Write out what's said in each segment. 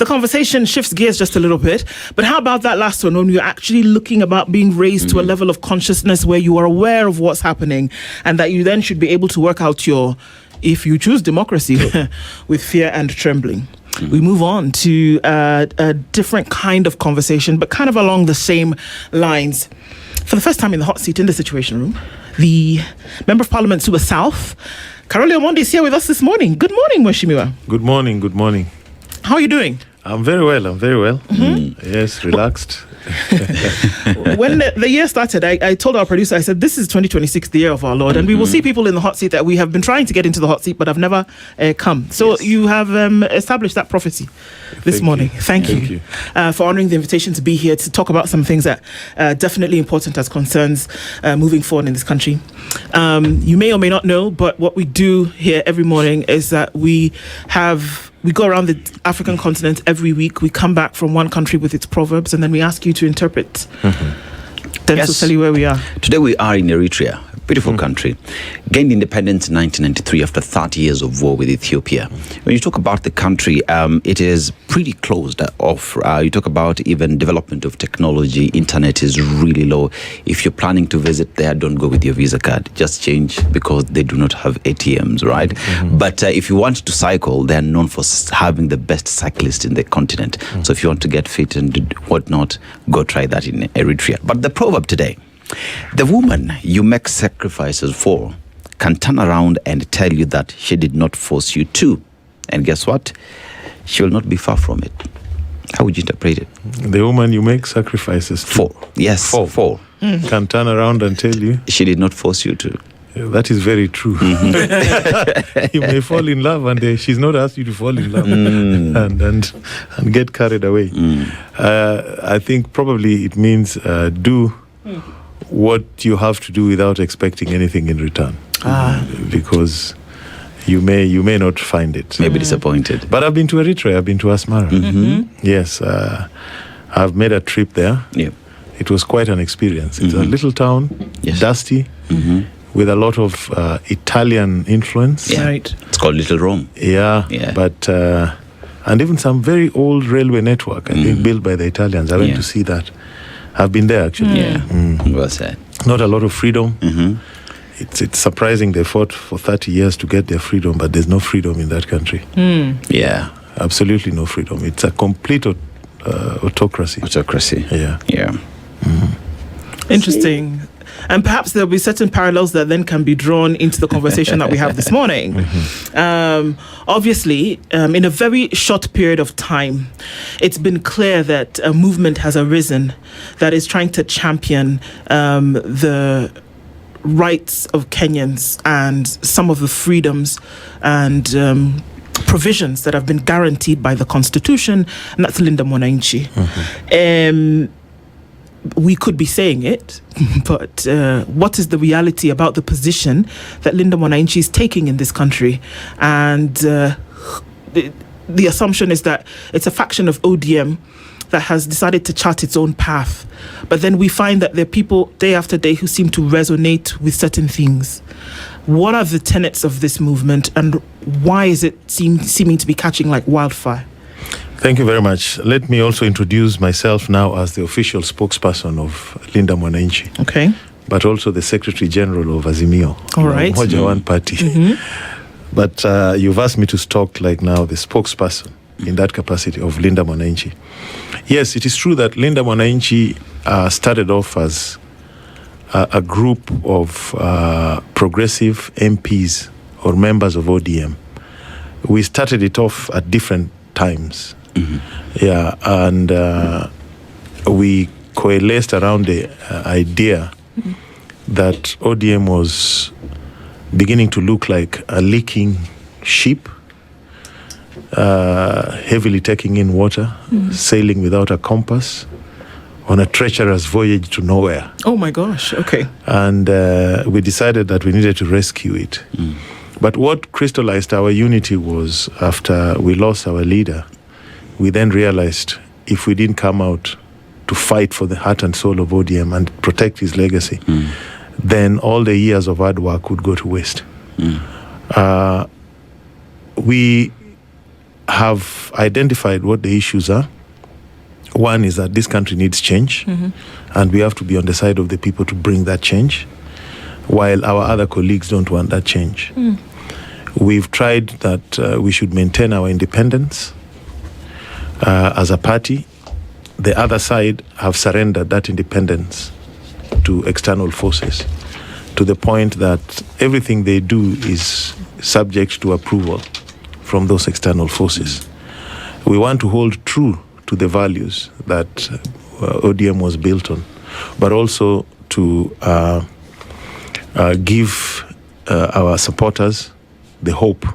the conversation shifts gears just a little bit. But how about that last one, when you're actually looking about being raised to a level of consciousness where you are aware of what's happening and that you then should be able to work out your, if you choose democracy, with fear and trembling. We move on to a different kind of conversation, but kind of along the same lines. For the first time in the hot seat in the Situation Room, the Member of Parliament Suba South, Caroli Omondi, is here with us this morning. Good morning, Mheshimiwa. Good morning. How are you doing? I'm very well. Yes, relaxed. When the year started, I told our producer, I said, this is 2026, the year of our Lord, and we will see people in the hot seat that we have been trying to get into the hot seat, but have never come. So you have established that prophecy this morning. Thank you. For honouring the invitation to be here to talk about some things that are definitely important as concerns moving forward in this country. You may or may not know, but what we do here every morning is that we go around the African continent every week. We come back from one country with its proverbs, and then we ask you to interpret. Then to tell you where we are. Today we are in Eritrea, a beautiful country. Gained independence in 1993 after 30 years of war with Ethiopia. When you talk about the country, it is pretty closed off. You talk about even development of technology. Internet is really low. If you're planning to visit there, don't go with your Visa card. Just change, because they do not have ATMs, right? But if you want to cycle, they're known for having the best cyclists in the continent. So if you want to get fit and whatnot, go try that in Eritrea. But the proverb today: the woman you make sacrifices for can turn around and tell you that she did not force you to. And guess what? She will not be far from it. How would you interpret it? The woman you make sacrifices for. Yes, for. Can turn around and tell you she did not force you to. That is very true. You may fall in love, and she's not asked you to fall in love and get carried away. I think probably it means do what you have to do without expecting anything in return, because you may not find it. Maybe disappointed. But I've been to Eritrea. I've been to Asmara. Yes, I've made a trip there. It was quite an experience. It's a little town, dusty, with a lot of Italian influence. Right. It's called Little Rome. But and even some very old railway network, I think, built by the Italians. I went to see that. I've been there, actually. Well said. Not a lot of freedom. It's surprising they fought for 30 years to get their freedom, but there's no freedom in that country. Absolutely no freedom. It's a complete autocracy. Interesting. And perhaps there'll be certain parallels that then can be drawn into the conversation that we have this morning. Obviously, in a very short period of time, it's been clear that a movement has arisen that is trying to champion the rights of Kenyans and some of the freedoms and provisions that have been guaranteed by the Constitution, and that's Linda Mwananchi. We could be saying it, but what is the reality about the position that Linda Mwananchi is taking in this country? And the assumption is that it's a faction of ODM that has decided to chart its own path. But then we find that there are people day after day who seem to resonate with certain things. What are the tenets of this movement, and why is it seeming to be catching like wildfire? Thank you very much. Let me also introduce myself now as the official spokesperson of Linda Mwananchi. Okay. But also the Secretary General of Azimio. All right. Moja One Party. But you've asked me to talk like now the spokesperson in that capacity of Linda Mwananchi. Yes, it is true that Linda Mwananchi started off as a group of progressive MPs or members of ODM. We started it off at different times. And we coalesced around the idea that ODM was beginning to look like a leaking ship, heavily taking in water, sailing without a compass, on a treacherous voyage to nowhere. Oh my gosh, okay. And we decided that we needed to rescue it. But what crystallized our unity was, after we lost our leader, we then realized if we didn't come out to fight for the heart and soul of ODM and protect his legacy, then all the years of hard work would go to waste. We have identified what the issues are. One is that this country needs change, and we have to be on the side of the people to bring that change, while our other colleagues don't want that change. We've tried that we should maintain our independence as a party. The other side have surrendered that independence to external forces, to the point that everything they do is subject to approval from those external forces. We want to hold true to the values that ODM was built on, but also to give our supporters the hope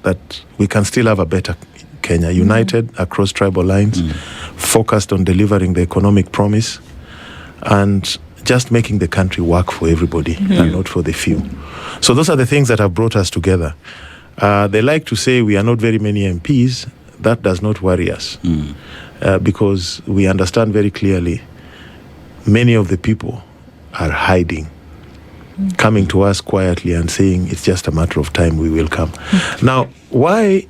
that we can still have a better Kenya, united across tribal lines, focused on delivering the economic promise, and just making the country work for everybody and not for the few. So those are the things that have brought us together. They like to say we are not very many MPs. That does not worry us, because we understand very clearly many of the people are hiding, coming to us quietly and saying it's just a matter of time, we will come. Now, why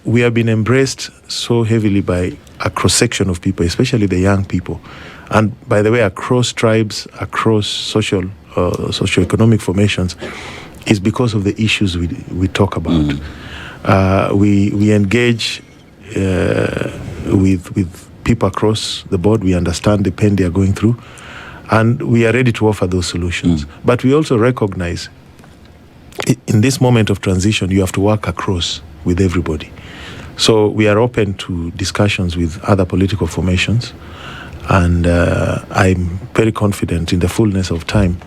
we have been embraced so heavily by a cross-section of people, especially the young people, and by the way, across tribes, across socio-economic formations, is because of the issues we talk about. We engage with people across the board. We understand the pain they are going through, and we are ready to offer those solutions. But we also recognize in this moment of transition, you have to work across with everybody. So we are open to discussions with other political formations, and I'm very confident in the fullness of time,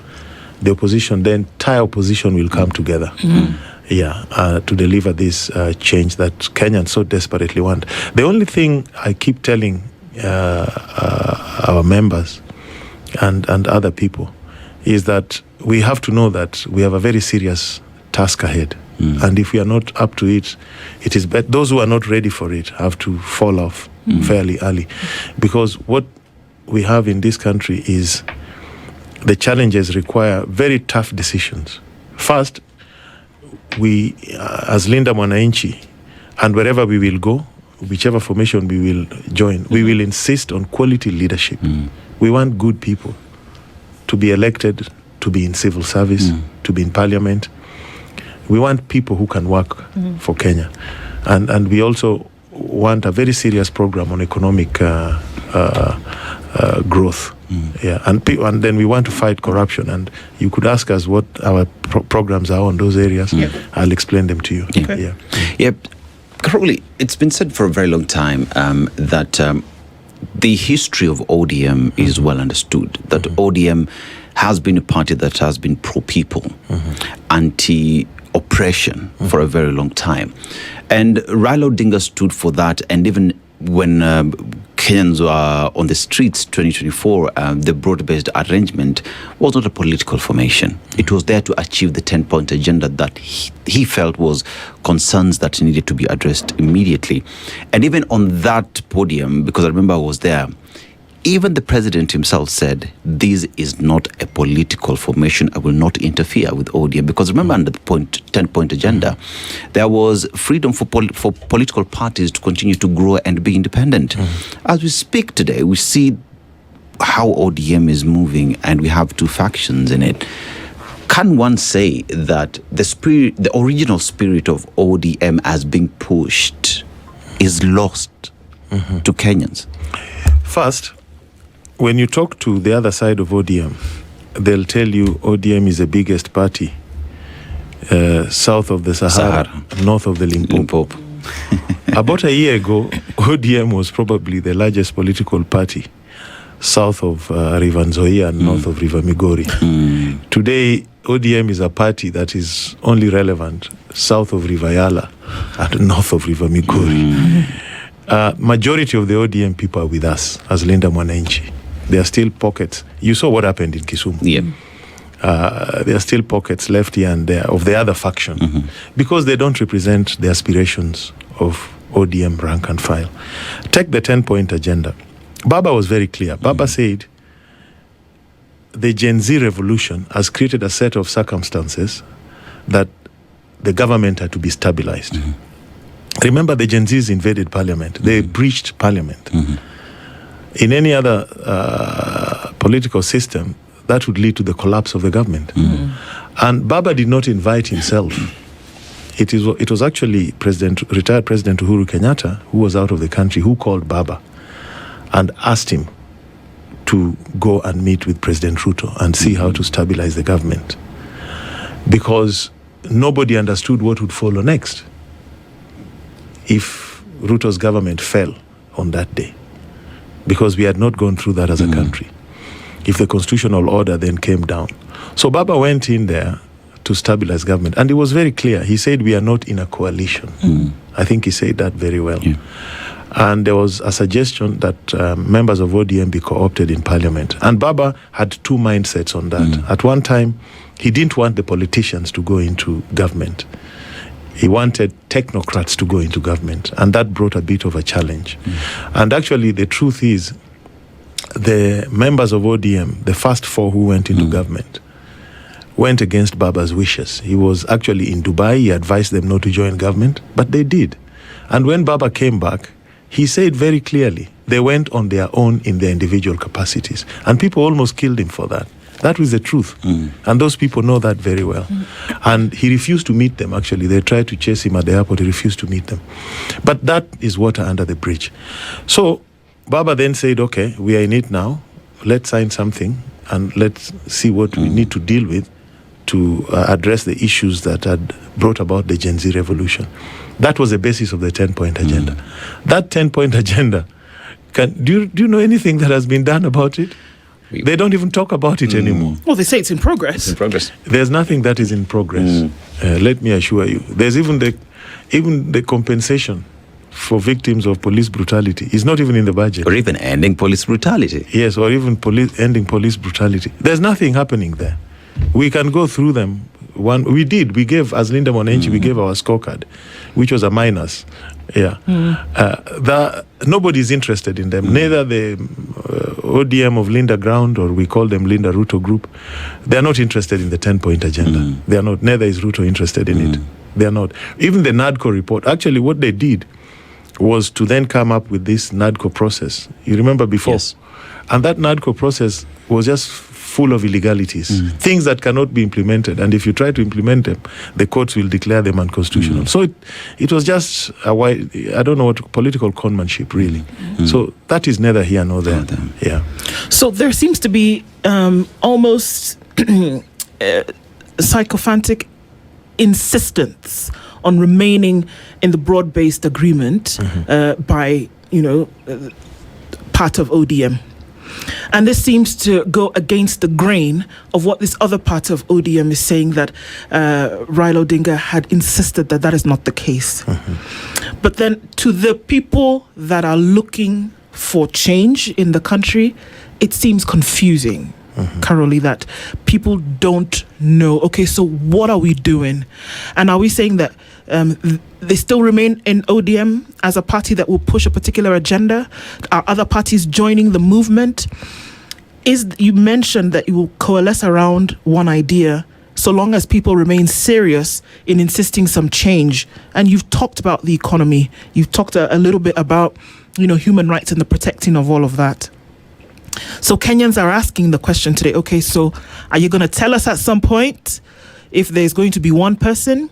the opposition, the entire opposition will come together to deliver this change that Kenyans so desperately want. The only thing I keep telling our members and other people is that we have to know that we have a very serious task ahead. And if we are not up to it, it is better. Those who are not ready for it have to fall off fairly early. Because what we have in this country is the challenges require very tough decisions. First, we, as Linda Mwananchi, and wherever we will go, whichever formation we will join, we will insist on quality leadership. We want good people to be elected, to be in civil service, to be in parliament. We want people who can work for Kenya. And we also want a very serious program on economic growth. And then we want to fight corruption. And you could ask us what our programs are on those areas. I'll explain them to you. Caroli, it's been said for a very long time that the history of ODM is well understood, that ODM has been a party that has been pro-people, anti-oppression for a very long time. And Raila Odinga stood for that, and even when Kenyans were on the streets 2024, the broad-based arrangement was not a political formation. It was there to achieve the 10-point agenda that he felt was concerns that needed to be addressed immediately. And even on that podium, because I remember I was there, even the president himself said, this is not a political formation. I will not interfere with ODM. Because remember, under the 10-point agenda, there was freedom for political parties to continue to grow and be independent. As we speak today, we see how ODM is moving, and we have two factions in it. Can one say that the original spirit of ODM as being pushed is lost to Kenyans? First, when you talk to the other side of ODM, they'll tell you ODM is the biggest party south of the Sahara, north of the Limpopo. About a year ago, ODM was probably the largest political party south of River Nzoia and north of River Migori. Today, ODM is a party that is only relevant south of River Yala and north of River Migori. Majority of the ODM people are with us as Linda Mwananchi. There are still pockets. You saw what happened in Kisumu. There are still pockets left here and there of the other faction because they don't represent the aspirations of ODM rank and file. Take the 10-point agenda. Baba was very clear. Baba said the Gen Z revolution has created a set of circumstances that the government had to be stabilized. Remember, the Gen Zs invaded parliament. They breached parliament. In any other political system, that would lead to the collapse of the government. And Baba did not invite himself. It was actually retired President Uhuru Kenyatta, who was out of the country, who called Baba and asked him to go and meet with President Ruto and see how to stabilize the government. Because nobody understood what would follow next if Ruto's government fell on that day. Because we had not gone through that as a country. If the constitutional order then came down. So Baba went in there to stabilize government. And it was very clear. He said, we are not in a coalition. I think he said that very well. Yeah. And there was a suggestion that members of ODM be co-opted in parliament. And Baba had two mindsets on that. At one time, he didn't want the politicians to go into government. He wanted technocrats to go into government. And that brought a bit of a challenge. And actually, the truth is, the members of ODM, the first four who went into government, went against Baba's wishes. He was actually in Dubai. He advised them not to join government, but they did. And when Baba came back, he said very clearly, they went on their own in their individual capacities. And people almost killed him for that. That was the truth. And those people know that very well. And he refused to meet them, actually. They tried to chase him at the airport. He refused to meet them. But that is water under the bridge. So Baba then said, okay, we are in it now. Let's sign something and let's see what we need to deal with to address the issues that had brought about the Gen Z revolution. That was the basis of the 10-point agenda. That 10-point agenda, do you know anything that has been done about it? They don't even talk about it anymore. Well, they say it's in progress. It's in progress. There's nothing that is in progress. Let me assure you. There's even the compensation for victims of police brutality is not even in the budget. Or even ending police brutality. Yes, or even ending police brutality. There's nothing happening there. We can go through them. We gave, as Linda Mwananchi, we gave our scorecard, which was a minus. Yeah. Nobody's interested in them. Neither the ODM of Linda Ground, or we call them Linda Ruto Group, they're not interested in the 10-point agenda. They are not. Neither is Ruto interested in it. They are not. Even the NADCO report, actually what they did was to then come up with this NADCO process. You remember before? Yes. And that NADCO process was just full of illegalities, things that cannot be implemented. And if you try to implement them, the courts will declare them unconstitutional. So it was just I don't know what, political conmanship, really. So that is neither here nor there. Yeah. So there seems to be almost sycophantic insistence on remaining in the broad-based agreement by, part of ODM. And this seems to go against the grain of what this other part of ODM is saying, that Raila Odinga had insisted that is not the case. But then to the people that are looking for change in the country, it seems confusing, Caroli, that people don't know, okay, so what are we doing? And are we saying that they still remain in ODM as a party that will push a particular agenda? Are other parties joining the movement? You mentioned that you will coalesce around one idea so long as people remain serious in insisting some change. And you've talked about the economy. You've talked a little bit about, human rights and the protecting of all of that. So Kenyans are asking the question today, okay, so are you going to tell us at some point if there's going to be one person?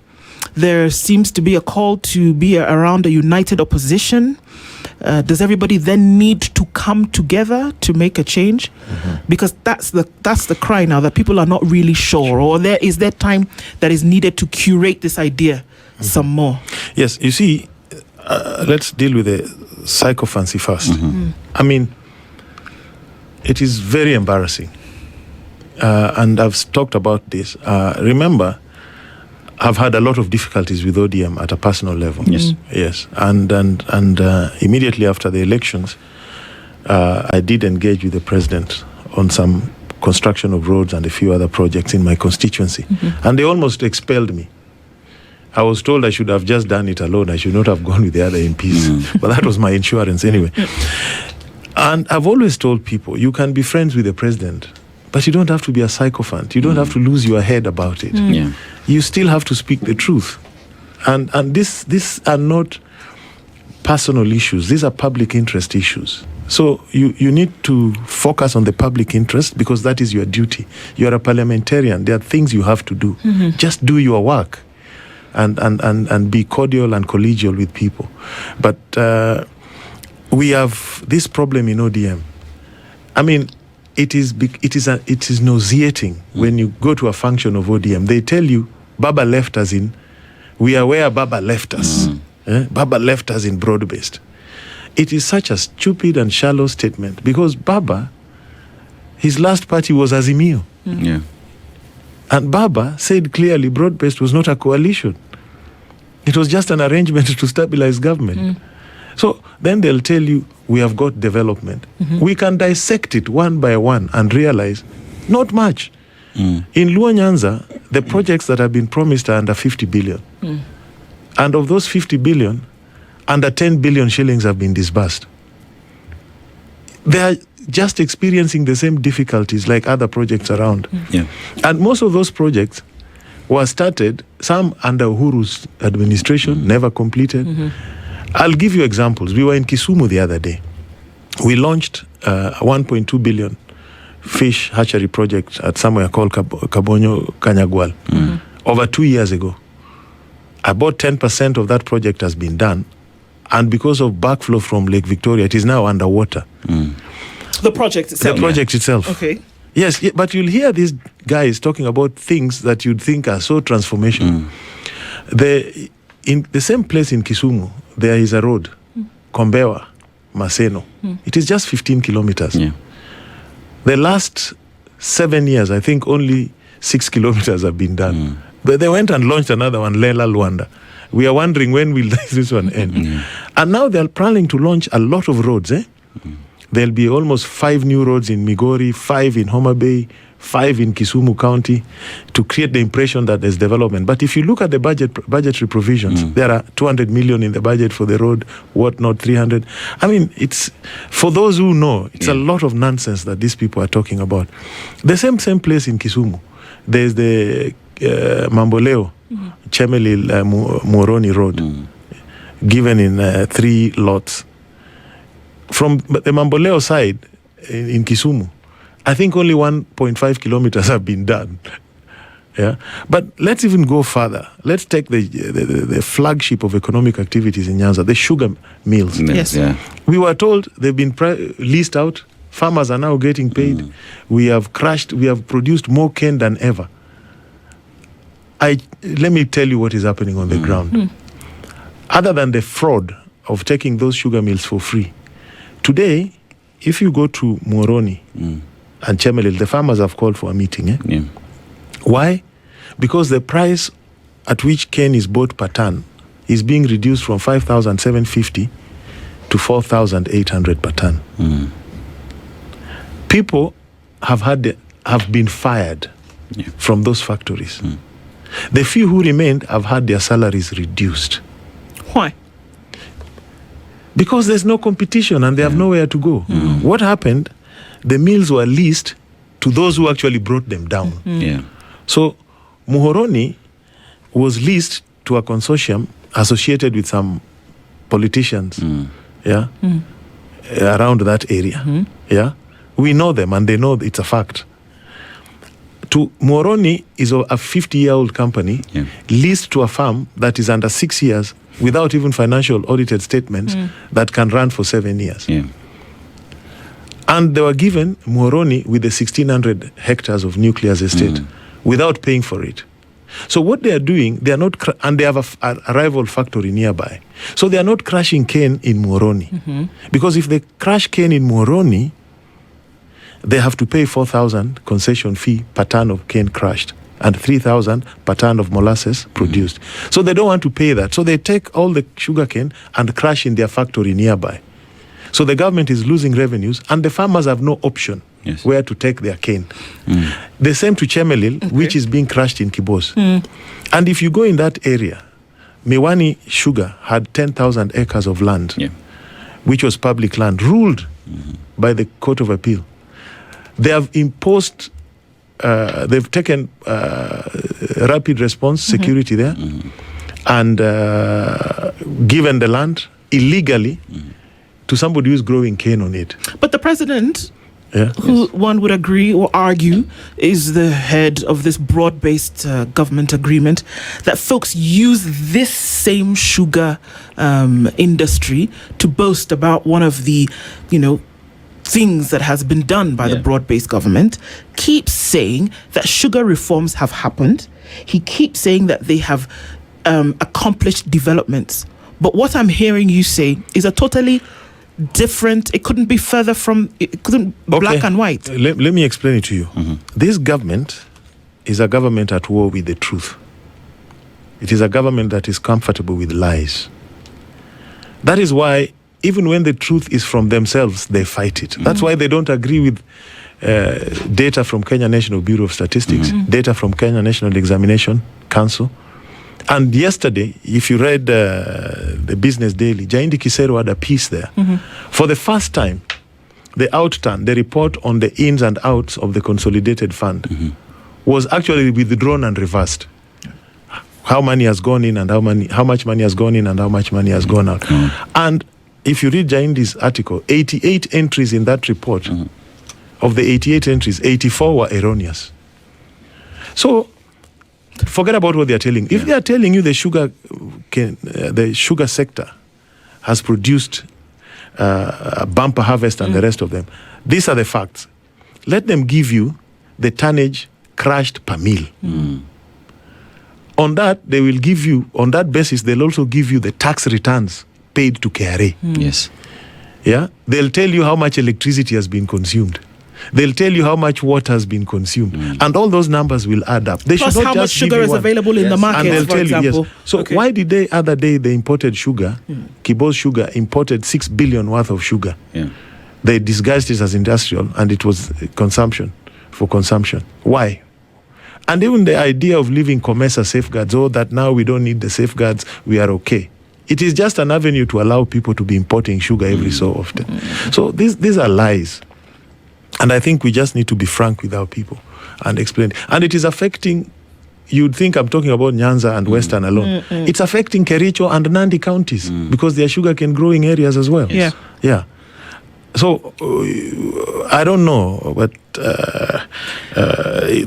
There seems to be a call to be around a united opposition. Does everybody then need to come together to make a change? Because that's the cry now, that people are not really sure, or is there time that is needed to curate this idea some more? Yes, you see, let's deal with the psychophancy first. I mean, it is very embarrassing. And I've talked about this. Remember, I've had a lot of difficulties with ODM at a personal level. Yes. And immediately after the elections, I did engage with the president on some construction of roads and a few other projects in my constituency. And they almost expelled me. I was told I should have just done it alone. I should not have gone with the other MPs. But that was my insurance anyway. And I've always told people, you can be friends with the president, but you don't have to be a sycophant. You don't have to lose your head about it. You still have to speak the truth. And these are not personal issues. These are public interest issues. So you need to focus on the public interest because that is your duty. You are a parliamentarian. There are things you have to do. Just do your work and be cordial and collegial with people. But we have this problem in ODM. I mean, it is nauseating when you go to a function of ODM. They tell you, Baba left us in, we are where Baba left us. Baba left us in broad-based. It is such a stupid and shallow statement because Baba, his last party was Azimio. Yeah. And Baba said clearly broad-based was not a coalition. It was just an arrangement to stabilize government. So then they'll tell you, we have got development. We can dissect it one by one and realize, not much. In Luo Nyanza, the projects that have been promised are under 50 billion. And of those 50 billion, under 10 billion shillings have been disbursed. They are just experiencing the same difficulties like other projects around. And most of those projects were started, some under Uhuru's administration, never completed. I'll give you examples. We were in Kisumu the other day. We launched a 1.2 billion fish hatchery project at somewhere called Kabonyo Kanyagwal over 2 years ago. About 10% of that project has been done. And because of backflow from Lake Victoria, it is now underwater. The project itself? The project itself. Okay. Yes, but you'll hear these guys talking about things that you'd think are so transformational. In the same place in Kisumu, there is a road, Kombewa, Maseno. It is just 15 kilometers. The last 7 years, I think only 6 kilometers have been done. But they went and launched another one, Lela Luanda. We are wondering when will this one end. And now they're planning to launch a lot of roads. There'll be almost 5 new roads in Migori, 5 in Homa Bay, 5 in Kisumu County to create the impression that there's development. But if you look at the budgetary provisions, there are 200 million in the budget for the road, not 300. I mean, it's, for those who know, it's a lot of nonsense that these people are talking about. The same place in Kisumu, there's the Mamboleo, Chemelil Moroni Road, given in 3 lots. From the Mamboleo side in Kisumu, I think only 1.5 kilometers have been done. But let's even go further. Let's take the flagship of economic activities in Nyanza, the sugar mills. Yes. We were told they've been leased out. Farmers are now getting paid. We have produced more cane than ever. Let me tell you what is happening on the ground. Other than the fraud of taking those sugar mills for free, today, if you go to Moroni and Chemelil, the farmers have called for a meeting. Why? Because the price at which cane is bought per ton is being reduced from 5,750 to 4,800 per ton. People have been fired from those factories. The few who remained have had their salaries reduced. Why? Because there's no competition and they have nowhere to go. What happened? The mills were leased to those who actually brought them down. So Muhoroni was leased to a consortium associated with some politicians around that area. We know them and they know it's a fact. To Muhoroni is a 50-year-old company leased to a farm that is under 6 years without even financial audited statements that can run for 7 years. And they were given Muhoroni with the 1,600 hectares of nucleus estate without paying for it. So what they are doing, they are not, and they have a rival factory nearby. So they are not crushing cane in Muhoroni. Because if they crush cane in Muhoroni, they have to pay 4,000 concession fee per ton of cane crushed and 3,000 per ton of molasses produced. So they don't want to pay that. So they take all the sugar cane and crush in their factory nearby. So the government is losing revenues and the farmers have no option where to take their cane. The same to Chemelil, which is being crushed in Kibos. And if you go in that area, Miwani Sugar had 10,000 acres of land, which was public land, ruled by the Court of Appeal. They have imposed, they've taken rapid response security there and given the land illegally to somebody who's growing cane on it. But the president, who one would agree or argue is the head of this broad-based government agreement, that folks use this same sugar industry to boast about one of the, things that has been done by the broad-based government, keeps saying that sugar reforms have happened. He keeps saying that they have accomplished developments. But what I'm hearing you say is a totally different, it couldn't be further from, it couldn't black and white. Let me explain it to you. This government is a government at war with the truth. It is a government that is comfortable with lies. That is why even when the truth is from themselves, they fight it. That's why they don't agree with data from Kenya National Bureau of Statistics, data from Kenya National Examination Council. And yesterday, if you read the Business Daily, Jaindi Kisero had a piece there. For the first time, the outturn, the report on the ins and outs of the consolidated fund was actually withdrawn and reversed. How money has gone in and how much money has gone in and how much money has gone out. And if you read Jaindi's article, 88 entries in that report, of the 88 entries, 84 were erroneous. So, forget about what they are telling. If they are telling you the sugar sector has produced a bumper harvest and the rest of them, these are the facts. Let them give you the tonnage crushed per meal. On that, they will give you, on that basis, they'll also give you the tax returns paid to KRA. Yes. Yeah? They'll tell you how much electricity has been consumed. They'll tell you how much water has been consumed. And all those numbers will add up. They Plus should not how much just sugar is available in the market, and they'll for tell example. you, So why did they, other day, they imported sugar, Kibo's Sugar imported 6 billion worth of sugar. They disguised it as industrial and it was for consumption. Why? And even the idea of leaving COMESA safeguards, that now we don't need the safeguards, we are okay. It is just an avenue to allow people to be importing sugar every so often. So these are lies. And I think we just need to be frank with our people and explain. And it is affecting, you'd think I'm talking about Nyanza and Western alone. It's affecting Kericho and Nandi counties because they are sugarcane growing areas as well. Yeah. So, I don't know, but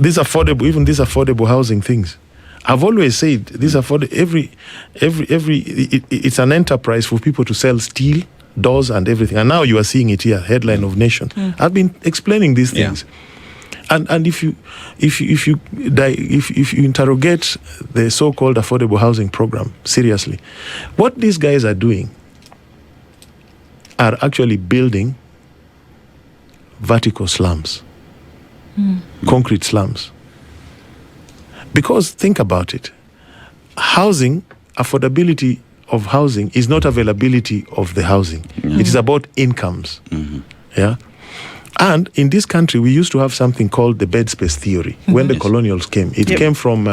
these affordable housing things, I've always said this it's an enterprise for people to sell steel, doors and everything. And now you are seeing it here, headline of Nation. I've been explaining these things. And if you interrogate the so-called affordable housing program seriously, what these guys are doing are actually building vertical slums, concrete slums. Because think about it, affordability of housing is not availability of the housing. It is about incomes. Yeah. And in this country, we used to have something called the bed space theory. When the colonials came, it came from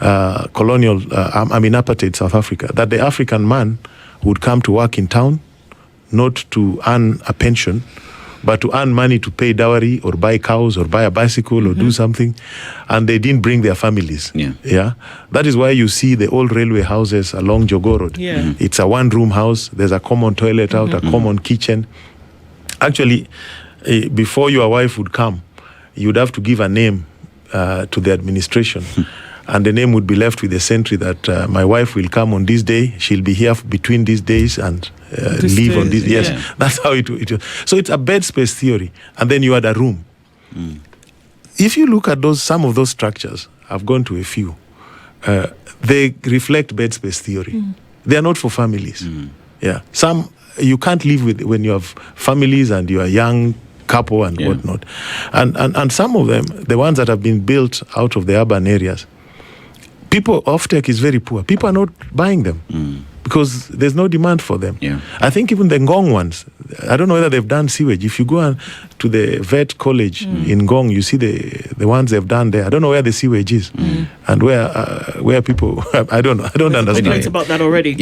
apartheid South Africa, that the African man would come to work in town, not to earn a pension, but to earn money to pay dowry or buy cows or buy a bicycle or do something, and they didn't bring their families. That is why you see the old railway houses along Jogoo Road. It's a one-room house. There's a common toilet out, a common kitchen. Actually, before your wife would come, you'd have to give a name to the administration. And the name would be left with a sentry that my wife will come on this day, she'll be here between these days and leave on this. Yes, that's how it was. So it's a bed space theory. And then you had a room. If you look at some of those structures, I've gone to a few, they reflect bed space theory. They are not for families. Some you can't live with when you have families and you are young couple and whatnot. And some of them, the ones that have been built out of the urban areas, people, offtake is very poor. People are not buying them because there's no demand for them. I think even the Ngong ones, I don't know whether they've done sewage. If you go to the vet college in Ngong, you see the ones they've done there. I don't know where the sewage is and where people, I don't know. I don't understand. It's about that already.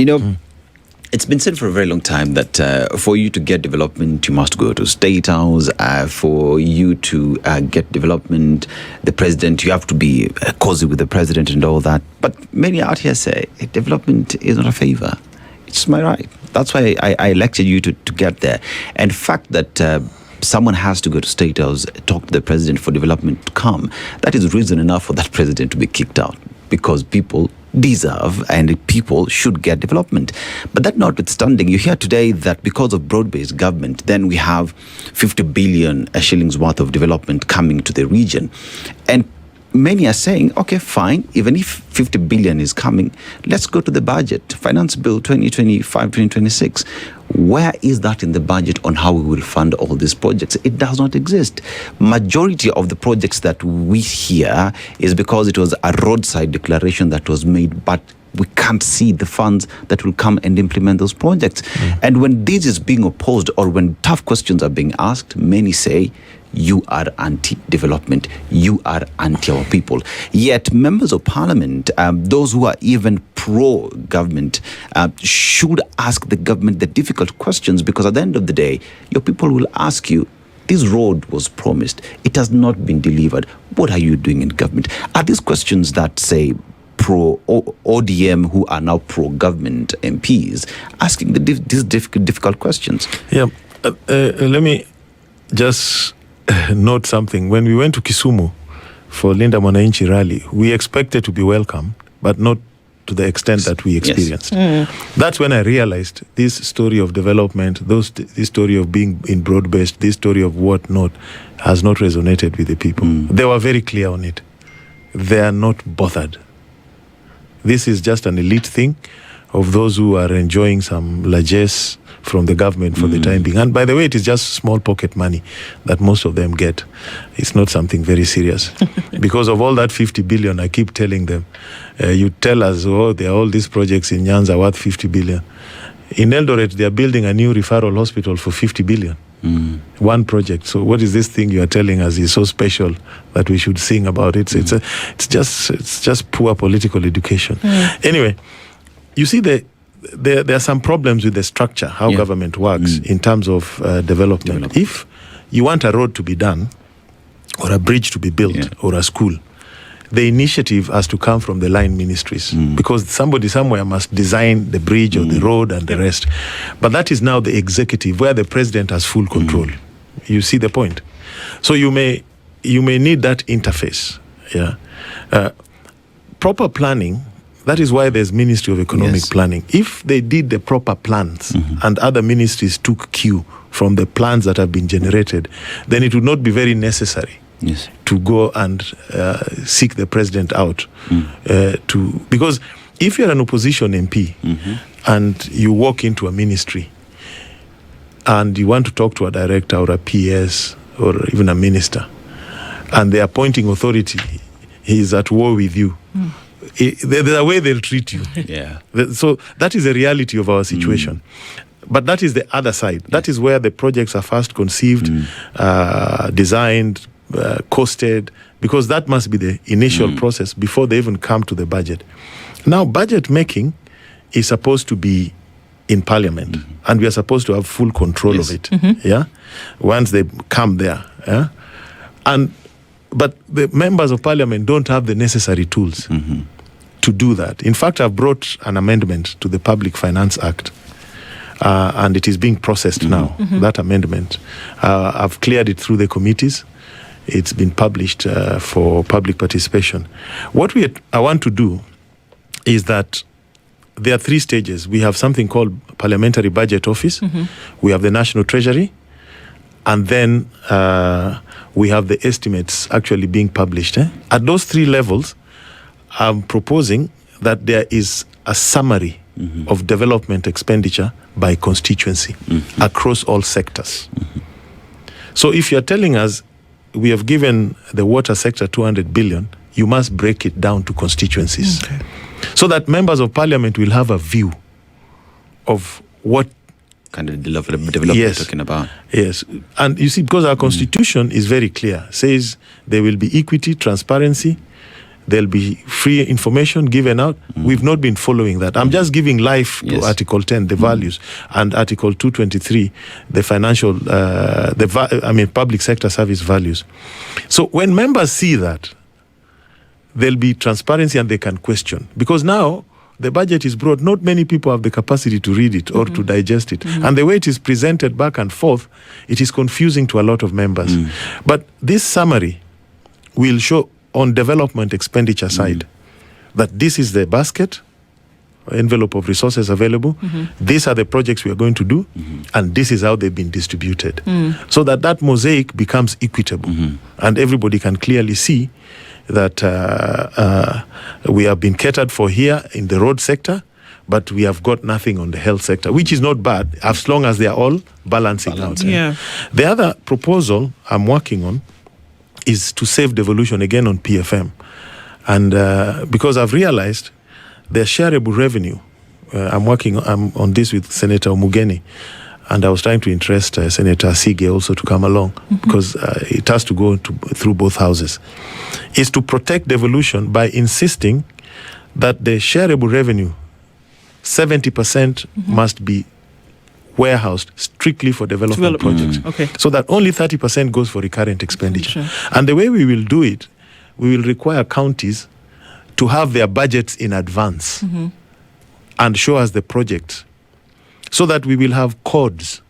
It's been said for a very long time that for you to get development, you must go to State House. For you to get development, the president, you have to be cozy with the president and all that. But many out here say development is not a favor. It's my right. That's why I elected you to get there. And the fact that someone has to go to State House, talk to the president for development to come, that is reason enough for that president to be kicked out, because people deserve and people should get development. But that notwithstanding, you hear today that because of broad-based government, then we have 50 billion shillings worth of development coming to the region. And many are saying, okay, fine, even if 50 billion is coming, let's go to the budget, Finance Bill 2025-2026. Where is that in the budget on how we will fund all these projects? It does not exist. Majority of the projects that we hear is because it was a roadside declaration that was made, but we can't see the funds that will come and implement those projects. And when this is being opposed, or when tough questions are being asked, many say, you are anti-development, you are anti our people. Yet members of parliament, those who are even pro-government, should ask the government the difficult questions, because at the end of the day, your people will ask you, this road was promised, it has not been delivered. What are you doing in government? Are these questions that, say, pro-ODM, who are now pro-government MPs, asking these difficult questions? Yeah, let me just note something. When we went to Kisumu for Linda Mwananchi rally, we expected to be welcomed, but not to the extent that we experienced. Yes. That's when I realized this story of development, this story of being in broad-based, this story of whatnot, has not resonated with the people. They were very clear on it. They are not bothered. This is just an elite thing of those who are enjoying some largesse from the government for the time being. And by the way, it is just small pocket money that most of them get. It's not something very serious. Because of all that 50 billion, I keep telling them, you tell us, oh, there are all these projects in Nyanza worth 50 billion. In Eldoret, they are building a new referral hospital for 50 billion. One project. So what is this thing you are telling us is so special that we should sing about it? It's just poor political education. Anyway, you see there are some problems with the structure, how government works in terms of development. If you want a road to be done, or a bridge to be built, or a school, the initiative has to come from the line ministries, because somebody somewhere must design the bridge or the road and the rest. But that is now the executive, where the president has full control. You see the point? So you may need that interface. Proper planning. That is why there's Ministry of Economic Planning. If they did the proper plans and other ministries took cue from the plans that have been generated, then it would not be very necessary to go and seek the president out. Because if you're an opposition MP and you walk into a ministry and you want to talk to a director or a PS or even a minister, and the appointing authority is at war with you, there's a way they'll treat you. So that is the reality of our situation. But that is the other side. That is where the projects are first conceived, designed, costed, because that must be the initial process before they even come to the budget. Now, budget making is supposed to be in Parliament, and we are supposed to have full control of it. Once they come there, but the members of Parliament don't have the necessary tools to do that. In fact, I've brought an amendment to the Public Finance Act, and it is being processed now, that amendment. I've cleared it through the committees. It's been published for public participation. What I want to do is that there are 3 stages. We have something called Parliamentary Budget Office. We have the National Treasury. And then we have the estimates actually being published. At those 3 levels, I'm proposing that there is a summary of development expenditure by constituency across all sectors. So if you're telling us we have given the water sector 200 billion, you must break it down to constituencies. So that members of Parliament will have a view of what kind of development you're talking about. Yes. And you see, because our constitution is very clear, says there will be equity, transparency, there'll be free information given out. We've not been following that. I'm just giving life to Article 10, the values, and Article 223, the financial, public sector service values. So when members see that, there'll be transparency and they can question. Because now, the budget is broad. Not many people have the capacity to read it or to digest it. And the way it is presented back and forth, it is confusing to a lot of members. But this summary will show on development expenditure side that this is the basket, envelope of resources available. These are the projects we are going to do, and this is how they've been distributed. So that mosaic becomes equitable, and everybody can clearly see that we have been catered for here in the road sector, but we have got nothing on the health sector, which is not bad as long as they are all balancing out. Yeah. The other proposal I'm working on is to save devolution again on PFM. And because I've realized the shareable revenue, I'm on this with Senator Omugeni, and I was trying to interest Senator Sige also to come along, because it has to go through both houses, is to protect devolution by insisting that the shareable revenue, 70% must be warehoused strictly for development projects. Okay. So that only 30% goes for recurrent expenditure. Sure. And the way we will do it, we will require counties to have their budgets in advance and show us the project, so that we will have codes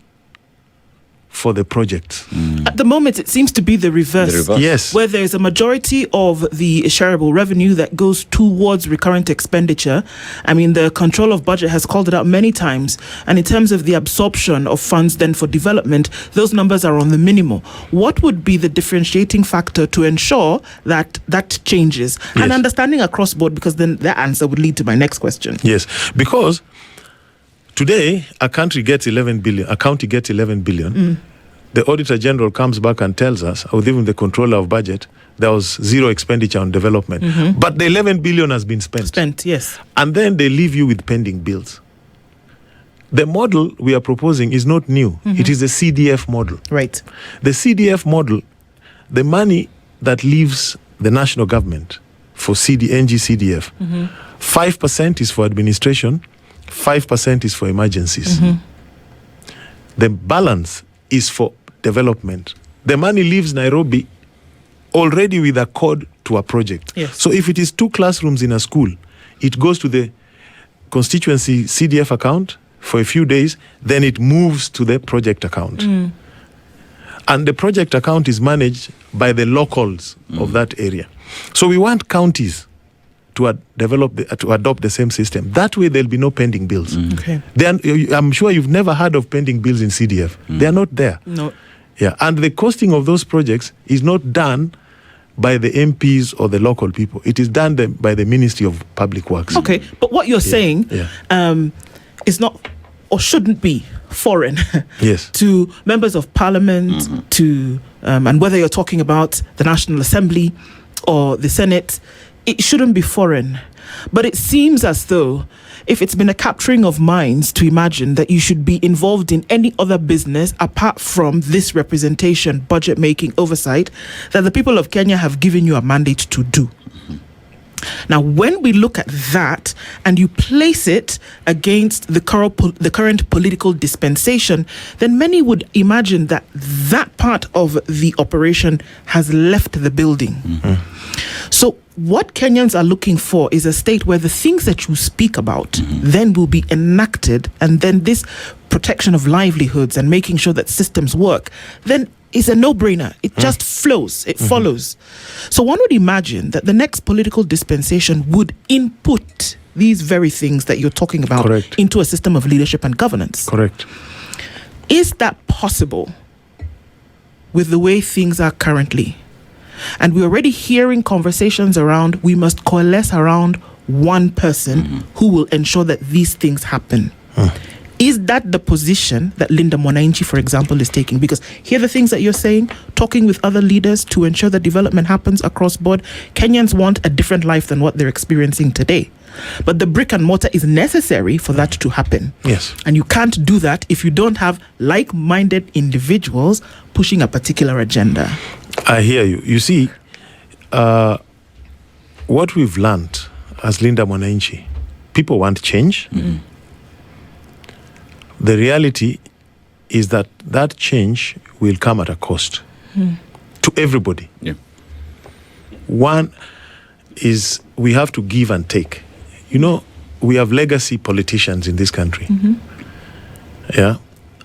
for the project. At the moment, it seems to be the reverse. Yes. Where there is a majority of the shareable revenue that goes towards recurrent expenditure. I mean, the control of budget has called it out many times. And in terms of the absorption of funds then for development, those numbers are on the minimal. What would be the differentiating factor to ensure that that changes? Yes. And understanding across board, because then that answer would lead to my next question. Yes, because today a county gets 11 billion. The Auditor General comes back and tells us, or even the controller of budget, there was zero expenditure on development. But the 11 billion has been spent. Yes. And then they leave you with pending bills. The model we are proposing is not new. It is the CDF model. Right. The CDF model, the money that leaves the national government for NGCDF, 5% is for administration, 5% is for emergencies. The balance is for development. The money leaves Nairobi already with a code to a project. Yes. So if it is 2 classrooms in a school, it goes to the constituency CDF account for a few days, then it moves to the project account. And the project account is managed by the locals of that area. So we want counties to adopt the same system. That way there'll be no pending bills. Okay. I'm sure you've never heard of pending bills in CDF. They are not there. No. Yeah, and the costing of those projects is not done by the MPs or the local people. It is done by the Ministry of Public Works. Okay, but what you're saying is not or shouldn't be foreign Yes. to members of parliament, to and whether you're talking about the National Assembly or the Senate, it shouldn't be foreign. But it seems as though if it's been a capturing of minds to imagine that you should be involved in any other business apart from this representation, budget making, oversight, that the people of Kenya have given you a mandate to do. Now, when we look at that and you place it against the current political dispensation, then many would imagine that that part of the operation has left the building. So what Kenyans are looking for is a state where the things that you speak about then will be enacted, and then this protection of livelihoods and making sure that systems work then is a no-brainer. It just flows. It follows. So one would imagine that the next political dispensation would input these very things that you're talking about into a system of leadership and governance. Correct. Is that possible with the way things are currently? And we're already hearing conversations around we must coalesce around one person who will ensure that these things happen. Is that the position that Linda Mwananchi, for example, is taking? Because here are the things that you're saying, talking with other leaders to ensure that development happens across board. Kenyans want a different life than what they're experiencing today. But the brick and mortar is necessary for that to happen. Yes. And you can't do that if you don't have like-minded individuals pushing a particular agenda. I hear you. You see, what we've learned as Linda Mwananchi, people want change. The reality is that that change will come at a cost to everybody. Yeah. One is we have to give and take. You know, we have legacy politicians in this country. Yeah,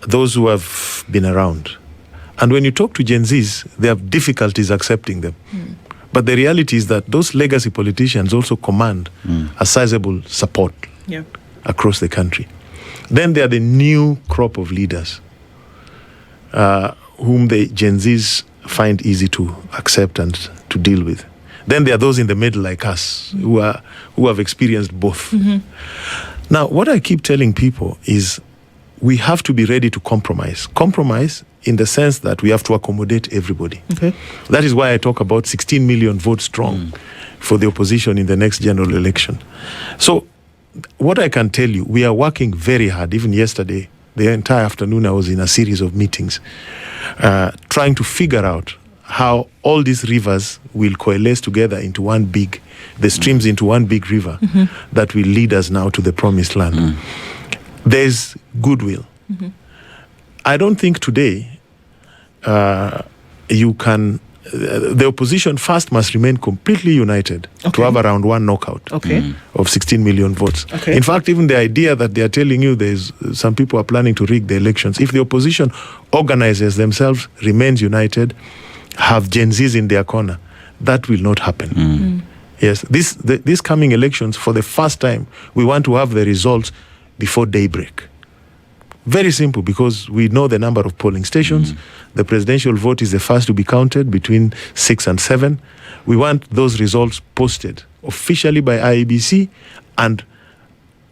those who have been around. And when you talk to Gen Zs, they have difficulties accepting them. But the reality is that those legacy politicians also command a sizable support across the country. Then there are the new crop of leaders whom the Gen Zs find easy to accept and to deal with. Then there are those in the middle like us who have experienced both. Now, what I keep telling people is we have to be ready to compromise. Compromise in the sense that we have to accommodate everybody. Okay. That is why I talk about 16 million votes strong for the opposition in the next general election. So what I can tell you, we are working very hard. Even yesterday, the entire afternoon, I was in a series of meetings trying to figure out how all these rivers will coalesce together into one big, the streams into one big river that will lead us now to the promised land. There's goodwill. I don't think today you can, the opposition first must remain completely united to have around one knockout of 16 million votes. In fact, even the idea that they are telling you there's some people are planning to rig the elections, if the opposition organizes themselves, remains united, have Gen Zs in their corner, that will not happen. Yes, these coming elections, for the first time, we want to have the results before daybreak. Very simple, because we know the number of polling stations. The presidential vote is the first to be counted between 6 and 7. We want those results posted officially by IEBC and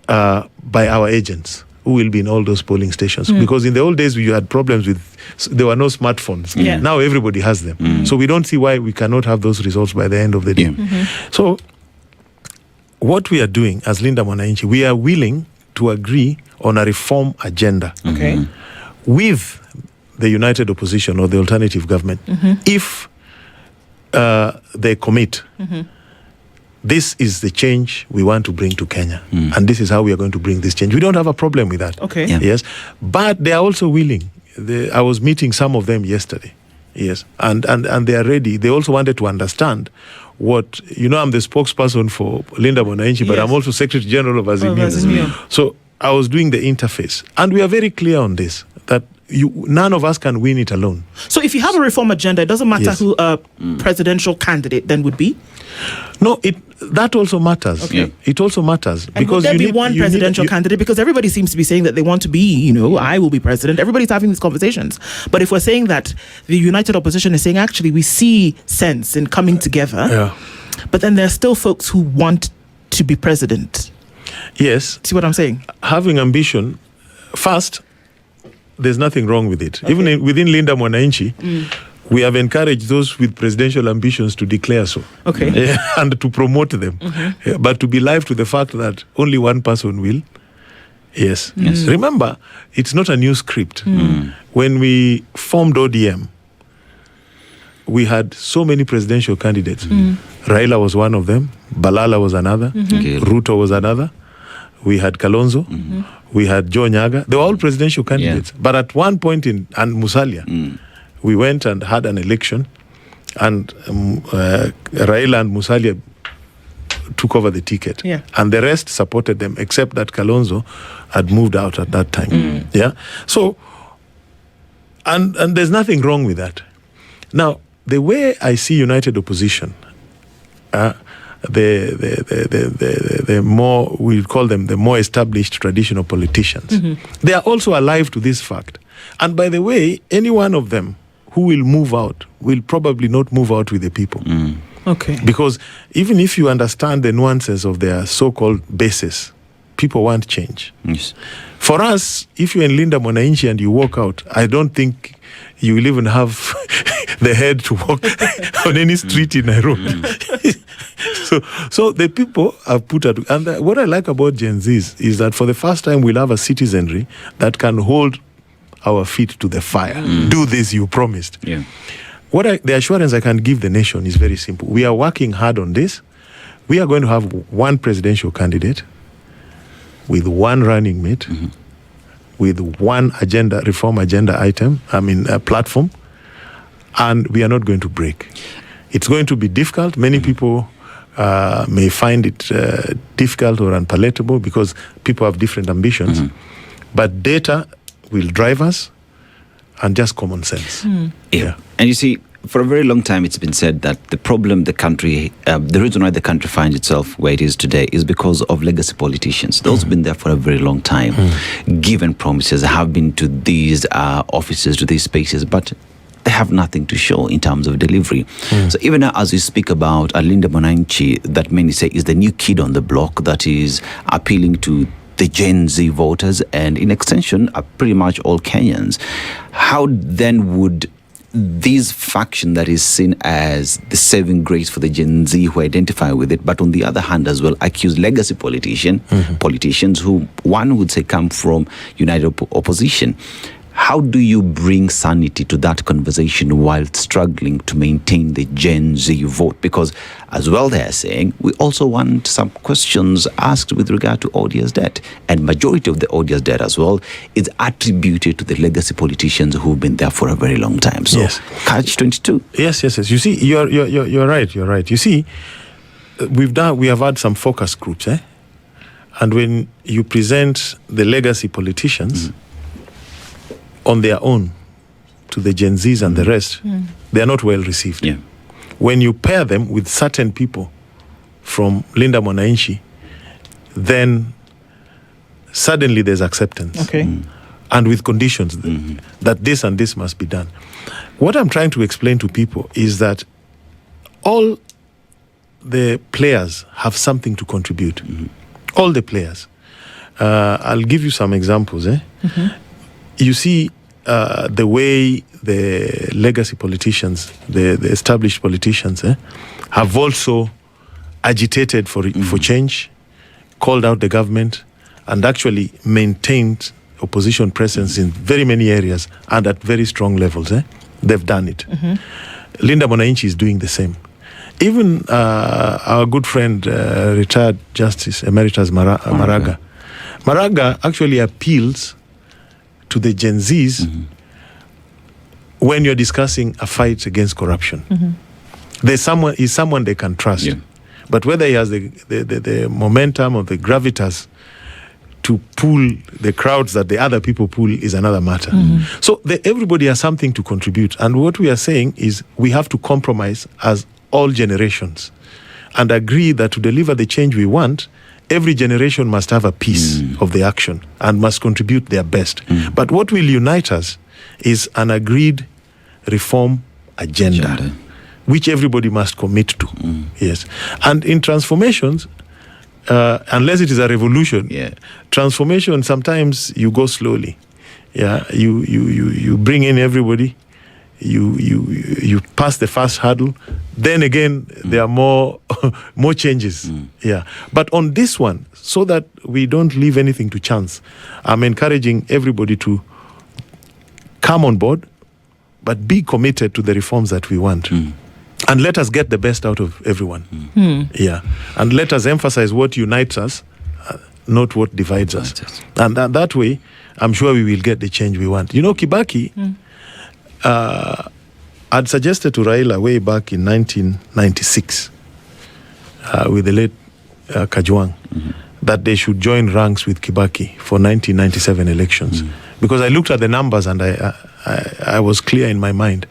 by our agents who will be in all those polling stations. Because in the old days, we had problems with, there were no smartphones. Now everybody has them. So we don't see why we cannot have those results by the end of the day. So what we are doing as Linda Mwananchi, we are willing to agree on a reform agenda with the united opposition or the alternative government. If they commit, this is the change we want to bring to Kenya. And this is how we are going to bring this change. We don't have a problem with that. Yes. But they are also willing. I was meeting some of them yesterday. Yes. And they are ready. They also wanted to understand what, I'm the spokesperson for Linda Mwananchi, but I'm also Secretary General of Azimio. So I was doing the interface. And we are very clear on this, that none of us can win it alone. So if you have a reform agenda, it doesn't matter who a presidential candidate then would be? No, that also matters. It also matters. And because would there be one presidential candidate? Because everybody seems to be saying that they want to be, I will be president. Everybody's having these conversations. But if we're saying that the united opposition is saying, actually, we see sense in coming together, but then there are still folks who want to be president. Yes. See what I'm saying? Having ambition, first, there's nothing wrong with it. Even within Linda Mwananchi, we have encouraged those with presidential ambitions to declare so. And to promote them. But to be live to the fact that only one person will. Yes. Remember, it's not a new script. When we formed ODM, we had so many presidential candidates. Raila was one of them. Balala was another. Ruto was another. We had Kalonzo. We had Joe Nyaga. They were all presidential candidates. But at one point and Musalia, we went and had an election, and Raila and Musalia took over the ticket. And the rest supported them, except that Kalonzo had moved out at that time. So, and there's nothing wrong with that. Now, the way I see united opposition, the more, we call them the more established traditional politicians, they are also alive to this fact. And by the way, any one of them who will move out will probably not move out with the people. Because even if you understand the nuances of their so-called bases, people want change. For us, if you're in Linda Mwananchi and you walk out, I don't think you will even have the head to walk on any street in Nairobi. So the people have put at, and what I like about Gen Zs is that for the first time we'll have a citizenry that can hold our feet to the fire. Do this, you promised. The assurance I can give the nation is very simple. We are working hard on this. We are going to have one presidential candidate with one running mate, with one reform agenda item, platform, and we are not going to break. It's going to be difficult. Many people may find it difficult or unpalatable because people have different ambitions. But data will drive us, and just common sense. Yeah. And you see, for a very long time, it's been said that the problem the reason why the country finds itself where it is today is because of legacy politicians. Those have been there for a very long time, given promises, have been to these offices, to these spaces, but they have nothing to show in terms of delivery. So even now, as we speak about Linda Mwananchi, that many say is the new kid on the block that is appealing to the Gen Z voters and in extension are pretty much all Kenyans. How then would this faction that is seen as the saving grace for the Gen Z who identify with it, but on the other hand as well accuse legacy politicians who one would say come from united opposition? How do you bring sanity to that conversation while struggling to maintain the Gen Z vote? Because as well they are saying, we also want some questions asked with regard to odious debt. And majority of the odious debt as well is attributed to the legacy politicians who've been there for a very long time. So yes. catch 22. Yes. You see, you're right. You see, we have had some focus groups, and when you present the legacy politicians on their own to the Gen Zs and the rest, they are not well received. Yeah. When you pair them with certain people from Linda Mwananchi, then suddenly there's acceptance. Okay. And with conditions that this and this must be done. What I'm trying to explain to people is that all the players have something to contribute. All the players. I'll give you some examples. You see the way the legacy politicians, the established politicians, have also agitated for change, called out the government, and actually maintained opposition presence in very many areas and at very strong levels. They've done it. Linda Mwananchi is doing the same. Even our good friend, retired Justice Emeritus Maraga actually appeals to the Gen Zs when you're discussing a fight against corruption. There's someone they can trust. Yeah. But whether he has the momentum or the gravitas to pull the crowds that the other people pull is another matter. So everybody has something to contribute. And what we are saying is we have to compromise as all generations and agree that to deliver the change we want, every generation must have a piece of the action and must contribute their best. But what will unite us is an agreed reform agenda, which everybody must commit to. Yes. And in transformations, unless it is a revolution, transformation, sometimes you go slowly. Yeah, you bring in everybody, you pass the first hurdle, then again there are more changes. Yeah, but on this one, so that we don't leave anything to chance, I'm encouraging everybody to come on board, but be committed to the reforms that we want. And let us get the best out of everyone. Yeah, and let us emphasize what unites us, not what divides us. And that way, I'm sure we will get the change we want. You know, Kibaki I'd suggested to Raila way back in 1996 with the late Kajwang that they should join ranks with Kibaki for 1997 elections. Because I looked at the numbers and I was clear in my mind.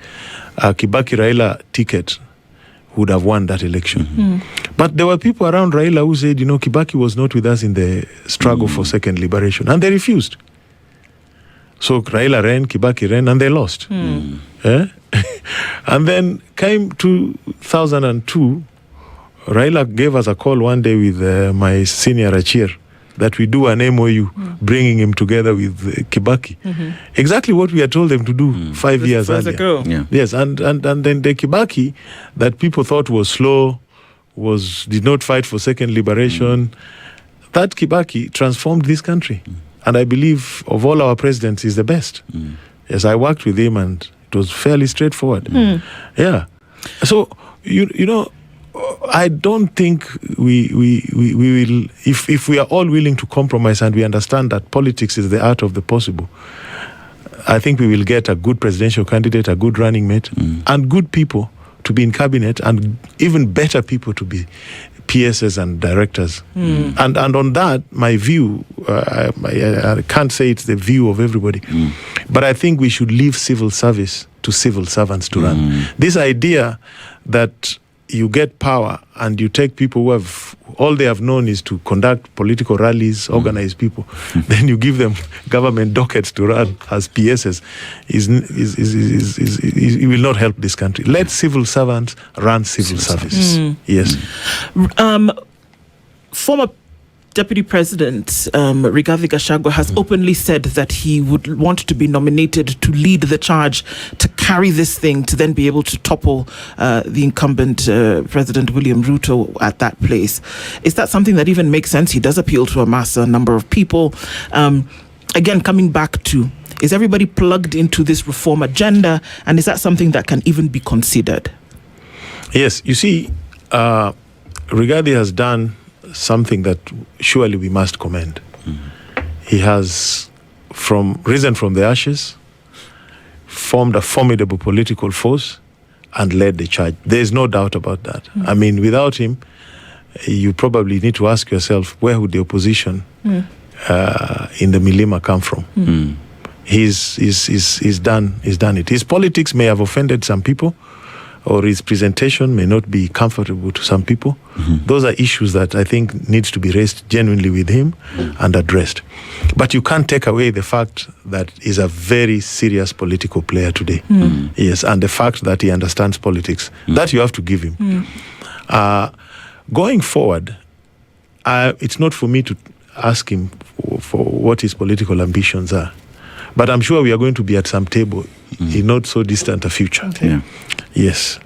Kibaki-Raila ticket would have won that election. But there were people around Raila who said, you know, Kibaki was not with us in the struggle for second liberation. And they refused. So Raila ran, Kibaki ran, and they lost. And then came 2002, Raila gave us a call one day with my senior Achir that we do an MOU, bringing him together with Kibaki. Exactly what we had told them to do 5 years earlier. Yes, and then the Kibaki that people thought was slow, did not fight for second liberation, that Kibaki transformed this country. And I believe of all our presidents, he's the best. Yes, I worked with him and it was fairly straightforward. Yeah. So, you know, I don't think we will, if we are all willing to compromise and we understand that politics is the art of the possible, I think we will get a good presidential candidate, a good running mate, and good people to be in cabinet, and even better people to be PSs and directors. And on that, my view, I can't say it's the view of everybody, but I think we should leave civil service to civil servants to run. This idea that you get power and you take people who have all they have known is to conduct political rallies, organize people, then you give them government dockets to run as PSs it will not help this country. Let civil servants run civil service. Yes. Former Deputy President Regathi Gachagua has openly said that he would want to be nominated to lead the charge to carry this thing to then be able to topple the incumbent President William Ruto at that place. Is that something that even makes sense? He does appeal to a mass number of people. Again, coming back to, is everybody plugged into this reform agenda, and is that something that can even be considered? Yes, you see, Regathi has done something that surely we must commend. He has risen from the ashes, formed a formidable political force, and led the charge. There is no doubt about that. I mean, without him, you probably need to ask yourself, where would the opposition in the Milima come from? He's done it. His politics may have offended some people, or his presentation may not be comfortable to some people. Those are issues that I think needs to be raised genuinely with him and addressed. But you can't take away the fact that he's a very serious political player today. Yes, and the fact that he understands politics. That you have to give him. Going forward, it's not for me to ask him for what his political ambitions are. But I'm sure we are going to be at some table in not so distant a future. Okay. Yeah. Yes.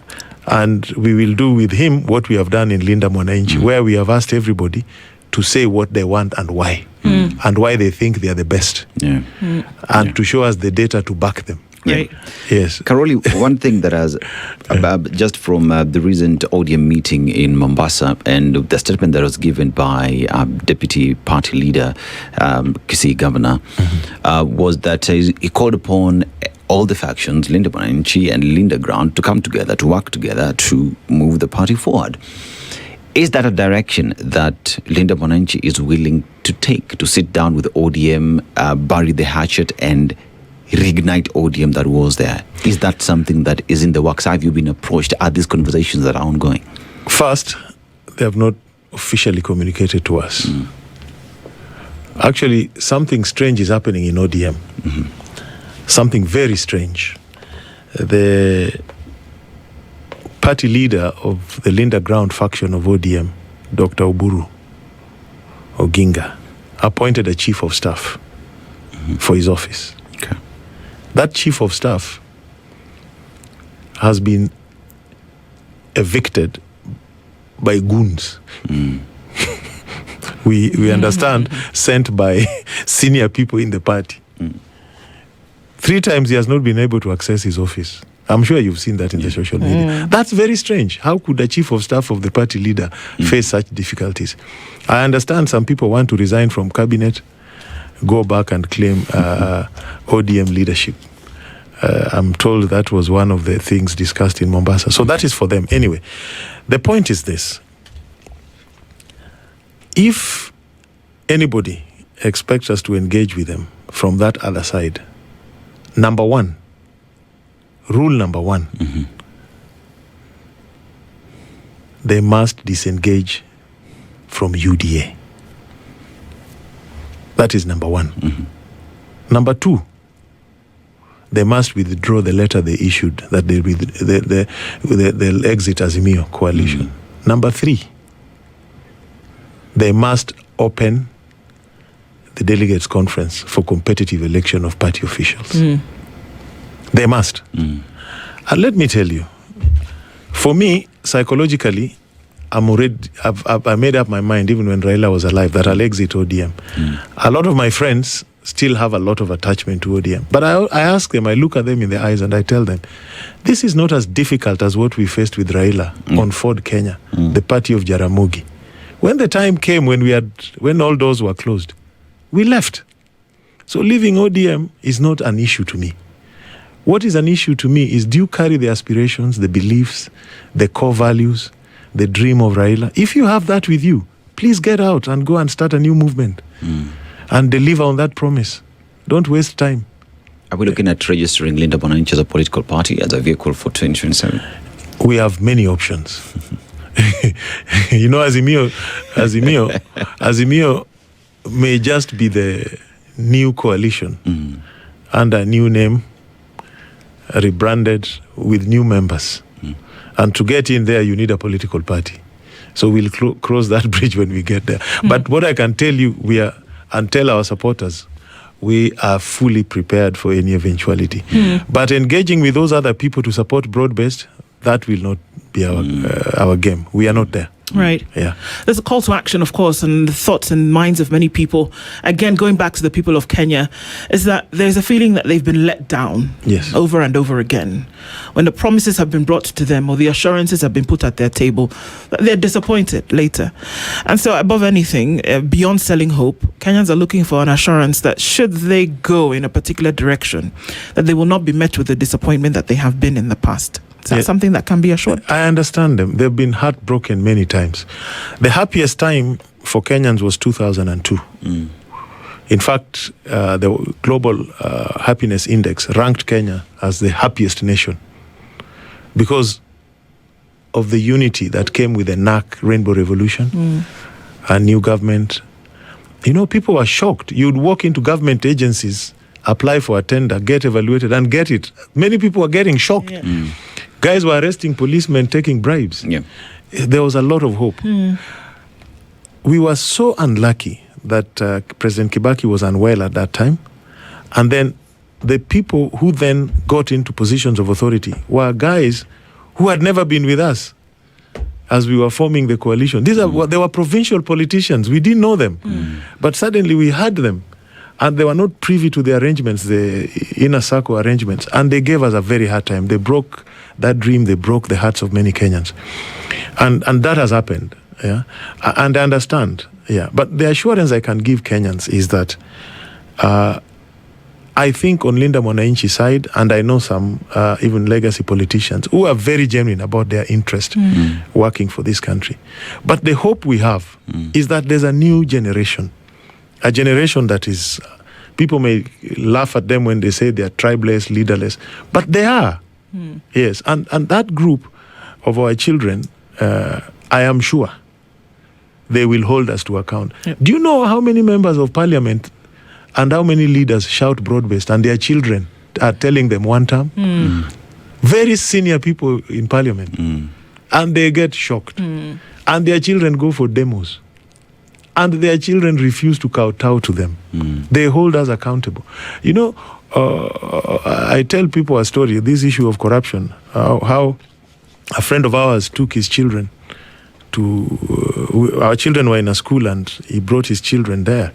And we will do with him what we have done in Linda Mwananchi, where we have asked everybody to say what they want and why, and why they think they are the best, and to show us the data to back them. Right. Yes. Caroli, one thing that has, just from the recent ODM meeting in Mombasa and the statement that was given by Deputy Party Leader, Kisii Governor, was that he called upon all the factions, Linda Mwananchi and Linda Ground, to come together, to work together to move the party forward. Is that a direction that Linda Mwananchi is willing to take, to sit down with ODM, bury the hatchet and reignite ODM that was there? Is that something that is in the works? Have you been approached? Are these conversations that are ongoing? First, they have not officially communicated to us. Actually, something strange is happening in ODM. Something very strange. The party leader of the Linda Ground faction of ODM, Dr. Oburu Oginga, appointed a chief of staff for his office. Okay. That chief of staff has been evicted by goons. We understand, sent by senior people in the party. 3 times he has not been able to access his office. I'm sure you've seen that in the social media. That's very strange. How could a chief of staff of the party leader face such difficulties? I understand some people want to resign from cabinet, go back and claim ODM leadership. I'm told that was one of the things discussed in Mombasa. So that is for them. Anyway, the point is this. If anybody expects us to engage with them from that other side, rule number one, they must disengage from UDA. That is number one. Number two, they must withdraw the letter they issued that they'll exit Azimio coalition. Number three, they must open the delegates conference for competitive election of party officials. They must. And let me tell you, for me, psychologically, I made up my mind even when Raila was alive that I'll exit ODM. A lot of my friends still have a lot of attachment to ODM. But I ask them, I look at them in the eyes and I tell them, this is not as difficult as what we faced with Raila on Ford Kenya, the party of Jaramogi. When the time came when all doors were closed, we left. So leaving ODM is not an issue to me. What is an issue to me is, do you carry the aspirations, the beliefs, the core values the dream of Raila. If you have that with you, please get out and go and start a new movement and deliver on that promise. Don't waste time. Are we looking at registering Linda Mwananchi as a political party, as a vehicle for 2027? We have many options. Azimio may just be the new coalition under a new name, rebranded with new members. And to get in there, you need a political party. So we'll cross that bridge when we get there. But what I can tell you, and tell our supporters, we are fully prepared for any eventuality. But engaging with those other people to support broad-based, that will not be our game. We are not there. Right. Yeah. There's a call to action, of course, and the thoughts and minds of many people. Again, going back to the people of Kenya, is that there's a feeling that they've been let down over and over again. When the promises have been brought to them or the assurances have been put at their table, they're disappointed later. And so above anything, beyond selling hope, Kenyans are looking for an assurance that should they go in a particular direction, that they will not be met with the disappointment that they have been in the past. Is that something that can be assured? I understand them. They've been heartbroken many times. The happiest time for Kenyans was 2002. In fact, the Global Happiness Index ranked Kenya as the happiest nation because of the unity that came with the NAC Rainbow Revolution, a new government. People were shocked. You'd walk into government agencies, apply for a tender, get evaluated, and get it. Many people were getting shocked. Guys were arresting policemen, taking bribes. There was a lot of hope. We were so unlucky that President Kibaki was unwell at that time. And then the people who then got into positions of authority were guys who had never been with us as we were forming the coalition. They were provincial politicians. We didn't know them. But suddenly we had them. And they were not privy to the arrangements, the inner circle arrangements. And they gave us a very hard time. They broke that dream. They broke the hearts of many Kenyans. And that has happened. And I understand. But the assurance I can give Kenyans is that I think on Linda Mwananchi's side, and I know some even legacy politicians who are very genuine about their interest working for this country. But the hope we have is that there's a new generation. A generation that is, people may laugh at them when they say they are tribeless, leaderless, but they are. Yes, and that group of our children, I am sure they will hold us to account. Do you know how many members of parliament and how many leaders shout broad-based and their children are telling them one term? Very senior people in parliament. And they get shocked. And their children go for demos. And their children refuse to kowtow to them. They hold us accountable. I tell people a story, this issue of corruption, how a friend of ours took his children to, our children were in a school and he brought his children there.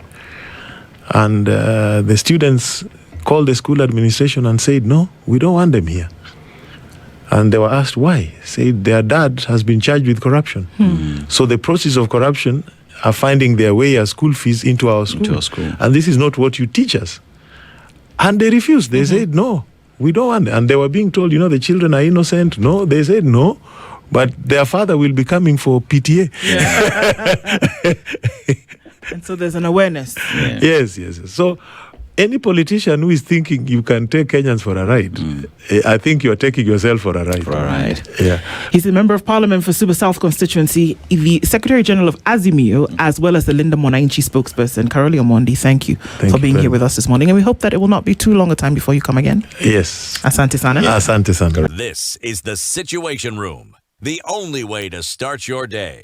And the students called the school administration and said, no, we don't want them here. And they were asked why. Said their dad has been charged with corruption. So the process of corruption are finding their way as school fees into our school. And this is not what you teach us. And they refused. They said, no, we don't want it. And they were being told, the children are innocent. No, they said no, but their father will be coming for PTA. And so there's an awareness. Yes. So any politician who is thinking you can take Kenyans for a ride, I think you're taking yourself for a ride. He's a member of parliament for Suba South constituency, the Secretary General of Azimio, as well as the Linda Mwananchi spokesperson, Caroli Omondi. Thank you for being here with us this morning. And we hope that it will not be too long a time before you come again. Yes. Asante sana. Asante sana. This is the Situation Room, the only way to start your day.